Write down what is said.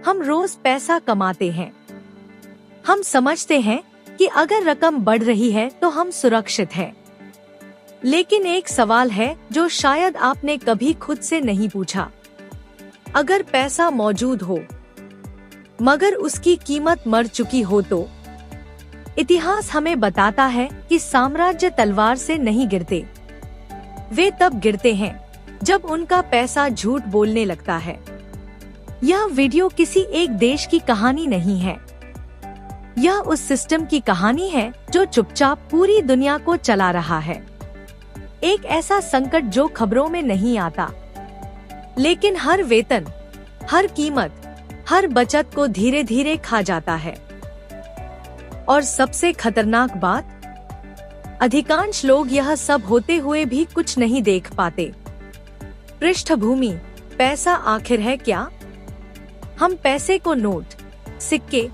हम रोज पैसा कमाते हैं। हम समझते हैं कि अगर रकम बढ़ रही है तो हम सुरक्षित हैं। लेकिन एक सवाल है जो शायद आपने कभी खुद से नहीं पूछा। अगर पैसा मौजूद हो मगर उसकी कीमत मर चुकी हो तो? इतिहास हमें बताता है कि साम्राज्य तलवार से नहीं गिरते, वे तब गिरते हैं जब उनका पैसा झूठ बोलने लगता है। यह वीडियो किसी एक देश की कहानी नहीं है, यह उस सिस्टम की कहानी है जो चुपचाप पूरी दुनिया को चला रहा है। एक ऐसा संकट जो खबरों में नहीं आता, लेकिन हर वेतन, हर कीमत, हर बचत को धीरे धीरे खा जाता है। और सबसे खतरनाक बात, अधिकांश लोग यह सब होते हुए भी कुछ नहीं देख पाते। पृष्ठभूमि, पैसा आखिर है क्या? हम पैसे को नोट, सिक्के